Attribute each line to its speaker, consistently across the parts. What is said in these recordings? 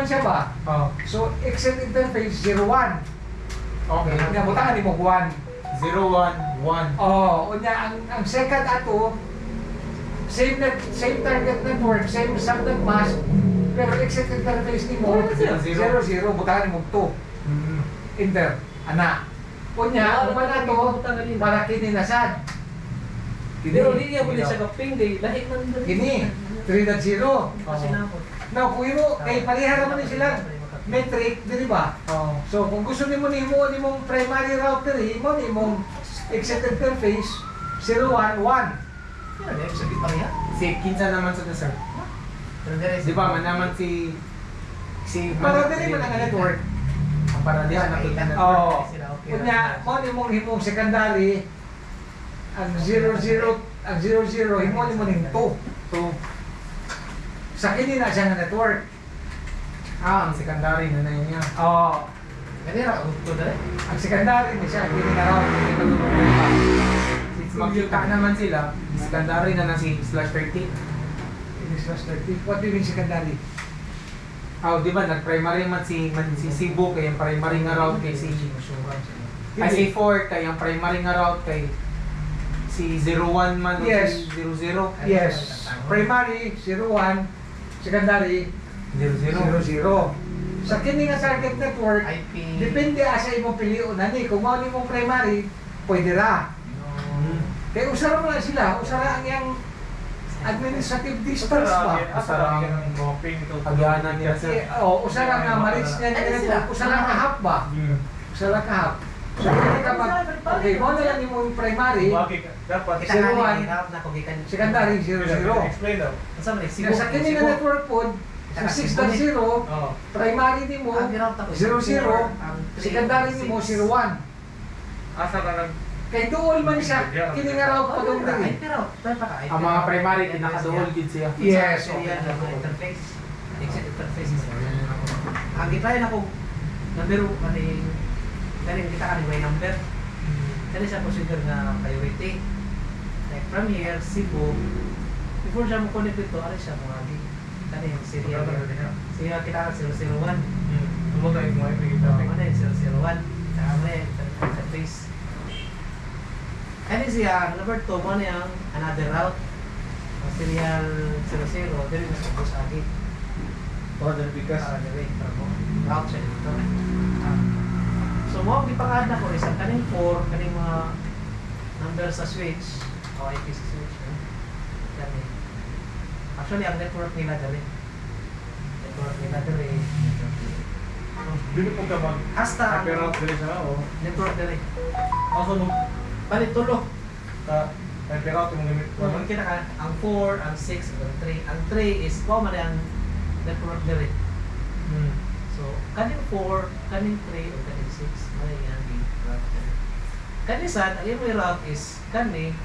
Speaker 1: siya ba?
Speaker 2: Oh.
Speaker 1: So, exit interface 01.
Speaker 2: Okay.
Speaker 1: Nga mo tangan mo 1.
Speaker 2: 011.
Speaker 1: Oh, unya ang second ato same target network, same subnet mask, pero exit interface nimo 00, butangan nimo 2. Enter. Ana. Unya, uman ato para kini nasad.
Speaker 3: Pero hindi niya muli siya kaping day, lahi man doon.
Speaker 1: Kini 3.0.
Speaker 3: Kasi napot.
Speaker 1: Now, kung imo kay pareha naman ni sila metric, di ba?
Speaker 2: Oh.
Speaker 1: So, kung gusto nimo nimong primary router, nimong exit interface 011.
Speaker 3: Yan, sakit pa rin.
Speaker 2: Si Kinsa naman sa sir. Di ba man naman si
Speaker 1: Para dili man ang network.
Speaker 2: Ang paradihan nakita na.
Speaker 1: Oo. Kunya, mo nimong himong secondary ang 00 himo nimo ning 2.
Speaker 2: So,
Speaker 1: Sa kini na siya nga network.
Speaker 2: ang secondary na niya.
Speaker 1: Oo.
Speaker 3: Kaya ra uto dali.
Speaker 1: Ang secondary ni siya kini na raw
Speaker 2: Makita naman sila, secondary na si /30.
Speaker 1: Ini slash 30. What do you mean secondary?
Speaker 2: Oh, di ba nag-primary man si Cebu kay ang primary nga route kay si ay si 4 kay ang primary nga route kay si 01 man
Speaker 1: Yes.
Speaker 2: si 00.
Speaker 1: Yes. Primary 01, secondary 00. Sa kini nga circuit network,
Speaker 3: IP.
Speaker 1: depende sa imong piliun ani. Kung mao nimong primary, pwede ra. Kaya usara mo lang sila, usara ang yang administrative distance ba?
Speaker 2: Usara ang pagyanan nila sir.
Speaker 1: Usara nga marits niya
Speaker 3: Ano
Speaker 1: nila,
Speaker 3: sila?
Speaker 1: usara ka hap ba? Usara ka hap. So, kaya kapag, okay, mo na lang yung primary,
Speaker 4: Dapat
Speaker 3: Kita
Speaker 1: Zero
Speaker 3: ka
Speaker 1: one.
Speaker 3: ni hirap na kung gikan.
Speaker 1: secondary 00.
Speaker 4: explain daw.
Speaker 3: Asa man
Speaker 1: Kaya sa kini nga network pod, sa 6.0,
Speaker 4: Oo.
Speaker 1: primary nimo
Speaker 3: Ang hirap tapos
Speaker 1: 00, secondary nimo 01.
Speaker 4: Asa ka nag
Speaker 1: Kay duol man siya, kini nga raw pa dong diri.
Speaker 3: Pero pa ka.
Speaker 2: Ang mga primary kinakaduol gid siya.
Speaker 1: Yes,
Speaker 3: Serial na mga interface. Exit interface. Ang gitay na ko number kani kita kan may number. Kani siya consider na priority. Like from here, Cebu, before siya mo connect dito, ano siya mga kani yung serial. Siya kita kan 001.
Speaker 4: Tumuta yung mga ipigita.
Speaker 3: Ano yung 001? Tama yung interface. Kani siya, number 2, mo na yung another route. Ang serial 00, dili na sa bus agit.
Speaker 4: Order bigas.
Speaker 3: Dili, route siya dito. So mo ang ipangad na ko is ang kaning 4, kaning mga number sa switch o IP sa switch. Dali. Actually, ang network nila dali. Network nila dali.
Speaker 4: Dili po ka mag
Speaker 3: Hasta
Speaker 4: pero dili sa o.
Speaker 3: network dali.
Speaker 4: Also nung
Speaker 3: Balik tulo.
Speaker 4: ka pero out yung limit.
Speaker 3: Kung kita ka, ang 4, ang 6, ang 3. Ang 3 is ko man ang network dali. So, kaning 4, kaning 3, o kaning 6, may yan yung route dali. Kaning sad, ang yung route is kaning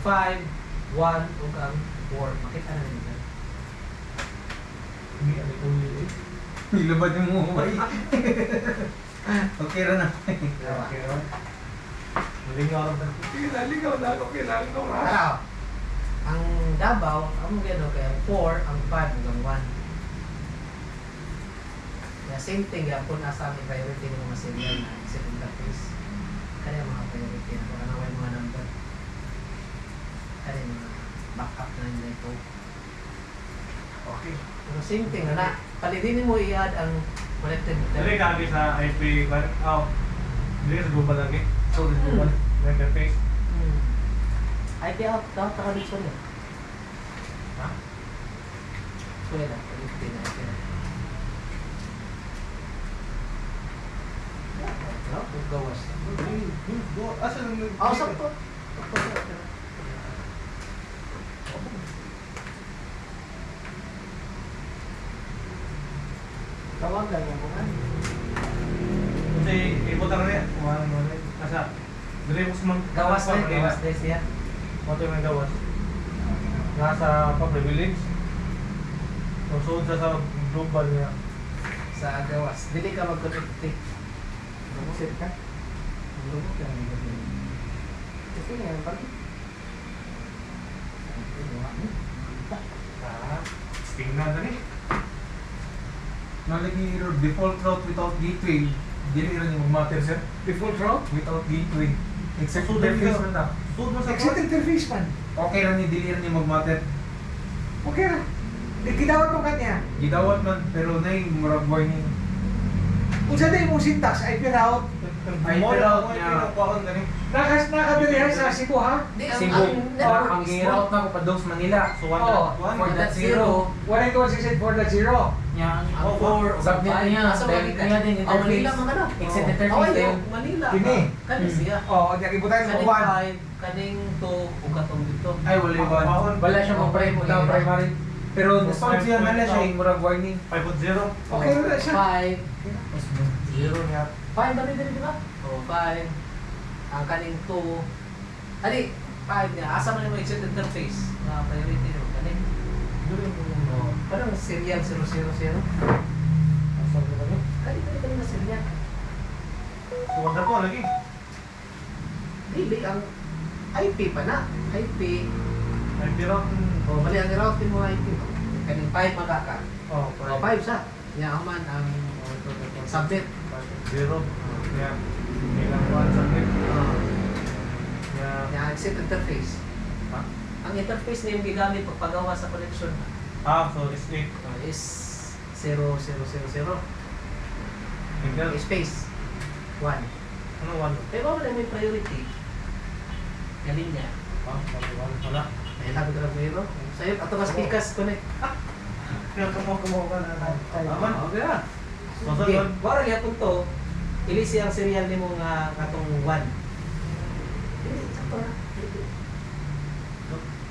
Speaker 3: 5, 1, o kang 4. Makita na nito.
Speaker 4: Hindi ali ko ni.
Speaker 2: Ilabad yung mukha. Okay ra na.
Speaker 4: Okay ra. Malingaw ra ba? Ligaw na ako kailangan ko.
Speaker 3: Araw. Ang Davao, ang gano kay ang 4, ang 5 hanggang 1. Kaya same thing yapon asa ang priority ng mga serial na exit interface. Kaya mga priority na kung ano yung mga number. Kaya mga backup na nila ito.
Speaker 4: Okay.
Speaker 3: Pero same thing na palidin mo i-add ang connected
Speaker 4: Dili ka sa IP kan. Dili sa global lagi. So sa global interface.
Speaker 3: IP out, dapat nakadito niya.
Speaker 4: Ha?
Speaker 3: So yan lang, palidin na IP na. Gawas.
Speaker 4: Asa nang
Speaker 3: Oh, sakto. Tawagan mo kan.
Speaker 4: Kasi ibutang na yan. Kumain mo na. Asa? Dili mo sumang
Speaker 3: Gawas na siya.
Speaker 4: Moto yung gawas. Nasa public village. Susunod sa global niya.
Speaker 3: Sa gawas. Dili ka mag-connect.
Speaker 1: Set ka?
Speaker 3: Lumot lang yung gabi. Kasi nga yung pag...
Speaker 4: Ah. Tingnan na ni.
Speaker 2: Nalagi default route without gateway. Dili rin yung matter sir.
Speaker 1: Default route?
Speaker 2: Without gateway. Except
Speaker 4: So,
Speaker 2: interface
Speaker 4: dili-
Speaker 2: man na.
Speaker 4: Sud mo sa
Speaker 1: Exit interface man.
Speaker 2: Okay rin ni dili rin yung mag-matter.
Speaker 1: Okay ra. Di kinawat mo kanya.
Speaker 2: Gidawat man pero na yung murag warning.
Speaker 1: Kung sa day mong syntax, IP route,
Speaker 2: Ay,
Speaker 4: Mo
Speaker 2: pero
Speaker 4: na ako
Speaker 2: niya-
Speaker 4: pinagkuhaan gani.
Speaker 1: nakadalihan sa Cebu ha?
Speaker 3: Di,
Speaker 2: Cebu.
Speaker 3: network
Speaker 2: Ang
Speaker 3: is
Speaker 2: i-route na ko pa Dogs Manila.
Speaker 4: So
Speaker 1: Oo.
Speaker 2: 4.0.
Speaker 1: 192.168.4.0
Speaker 2: Yang
Speaker 4: Oh,
Speaker 2: 4 subnet
Speaker 3: five.
Speaker 2: niya.
Speaker 3: Asa
Speaker 2: Dahil
Speaker 3: Manila?
Speaker 2: niya din
Speaker 3: Oh, Manila
Speaker 2: interface.
Speaker 3: mga ano?
Speaker 2: Exit
Speaker 3: Oh,
Speaker 2: interface
Speaker 3: yung
Speaker 2: din.
Speaker 3: Manila.
Speaker 1: Kini.
Speaker 3: Kani siya.
Speaker 1: Oo, di akibutan mo
Speaker 3: Kaning
Speaker 1: kuhan.
Speaker 3: 5, kaning 2, ug katong dito.
Speaker 2: Ay, wala yung one. Wala siya mga primary. Pero sound siya na siya yung murag warning.
Speaker 4: 5.0.
Speaker 1: Okay wala siya.
Speaker 3: 5,
Speaker 2: 0 niya.
Speaker 3: 5 ba din di ba? Oh, 5. Ang kaning 2. Ali, 5 niya. Asa man yung exit interface? Na priority no kaning. Oh, parang serial 000. Kani na serial.
Speaker 4: So wala ko lagi.
Speaker 3: Dili ang IP pa na. IP.
Speaker 4: Ay pero
Speaker 3: Oh, bali ang route mo IP. Kaning 5 magaka.
Speaker 4: oh,
Speaker 3: Oh, 5 sa. Ya man ang subnet.
Speaker 4: 0. Yeah. Kailang one submit. Yeah.
Speaker 3: Ya exit interface.
Speaker 4: Ha?
Speaker 3: Ang interface na yung gigamit pagpagawa sa connection
Speaker 4: So this week.
Speaker 3: is 000.
Speaker 4: Tingnan.
Speaker 3: Space 1.
Speaker 4: Ano one?
Speaker 3: Pero wala may priority. Galing niya.
Speaker 4: Wala.
Speaker 3: May labi ka ng mayro. Sa'yo, ato ka speakers connect.
Speaker 4: Kaya kamo ka na. Aman.
Speaker 3: Okay na.
Speaker 4: So
Speaker 3: Okay.
Speaker 4: sunod.
Speaker 3: Baro gyapon to. Ilisi ang serial nimo nga katong 1. Dili sakto na.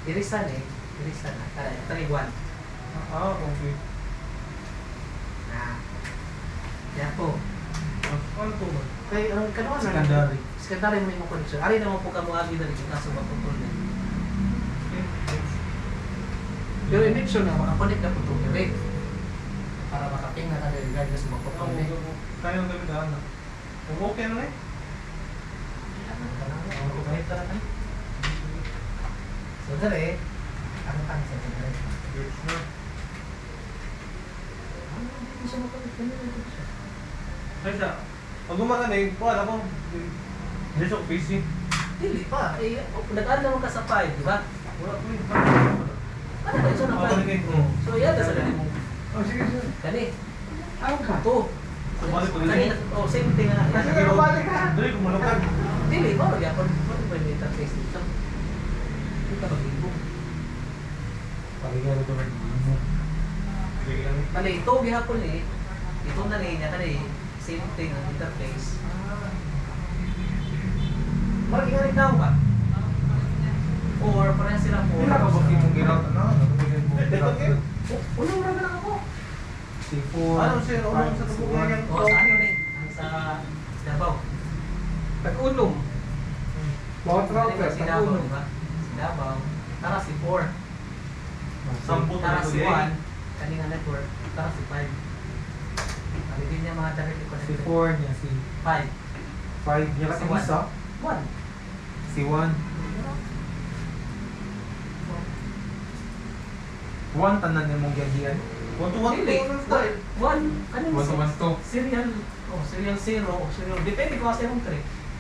Speaker 3: Irisan eh. Irisan na. Tani 1.
Speaker 4: Okay.
Speaker 3: Na. Kaya po.
Speaker 4: Ano to ba?
Speaker 3: Kay ang kanuan na.
Speaker 2: Secondary.
Speaker 3: Secondary mo yung connection. Ari naman po ka mo agi na rin kaso maputol na. Pero i-make sure na makakonect na po ito direct. Para makaping na ka regardless mo maputol na.
Speaker 4: Kaya ang gamitan na. Okay na eh.
Speaker 3: Yaman ka lang. Connect ka lang eh. So dali, ang sa secondary.
Speaker 4: Yes na.
Speaker 3: Hindi siya makakonect na nila siya.
Speaker 4: Ay siya. Pag gumana na yun, kuha ako. Hindi siya busy.
Speaker 3: Dili pa. Eh, nag-add naman ka sa 5, di ba?
Speaker 4: Wala ko yun.
Speaker 3: Ano ba isa na
Speaker 4: Ako
Speaker 3: 5?
Speaker 4: na
Speaker 3: So yan na sa dali mo.
Speaker 1: Oh, sige, sige.
Speaker 3: Kani.
Speaker 1: Ano ka?
Speaker 3: Ito.
Speaker 4: Balik ko
Speaker 3: Kani.
Speaker 4: dito.
Speaker 3: Oh, same thing na.
Speaker 1: Kasi nga balik ka.
Speaker 4: Dali ko malukad.
Speaker 3: Dili, bawal yapon. Ano ba yung interface dito? Hindi ka mag-ibo.
Speaker 2: Paligyan ito rin.
Speaker 4: Sige lang.
Speaker 3: Kani, ito gihapon eh. Ito na niya kani. Same thing ang interface. Parang ingalit daw ba? Or parang sila po.
Speaker 2: Hindi na ka ba yung ginawa na?
Speaker 4: Ito kayo.
Speaker 3: Unang raga lang ako.
Speaker 2: C4.
Speaker 4: Ano sir? Ano sa tubugan yan?
Speaker 3: O, sa ano ni? Ang sa Davao.
Speaker 1: Tag-ulong. Bawat
Speaker 3: Ano
Speaker 1: router,
Speaker 3: si Davao,
Speaker 1: tag-ulong.
Speaker 3: di ba? Si Davao. Tara si 4.
Speaker 4: Sampu
Speaker 3: Tara
Speaker 4: tayo
Speaker 3: si
Speaker 4: today.
Speaker 3: 1. Kaninga network. Tara si 5. Alipin niya mga directly connected.
Speaker 2: C4 niya, si
Speaker 3: 5.
Speaker 2: 5 niya kasi
Speaker 3: Si one.
Speaker 2: isa.
Speaker 3: 1.
Speaker 2: Si 1. 1 tanan niya mong gagian.
Speaker 4: 1 to 1
Speaker 3: Dili.
Speaker 4: to
Speaker 3: 1. Kanin
Speaker 2: 1 to 1 to.
Speaker 3: Serial. Oh, serial 0 o serial. Depende kung kasi anong 3.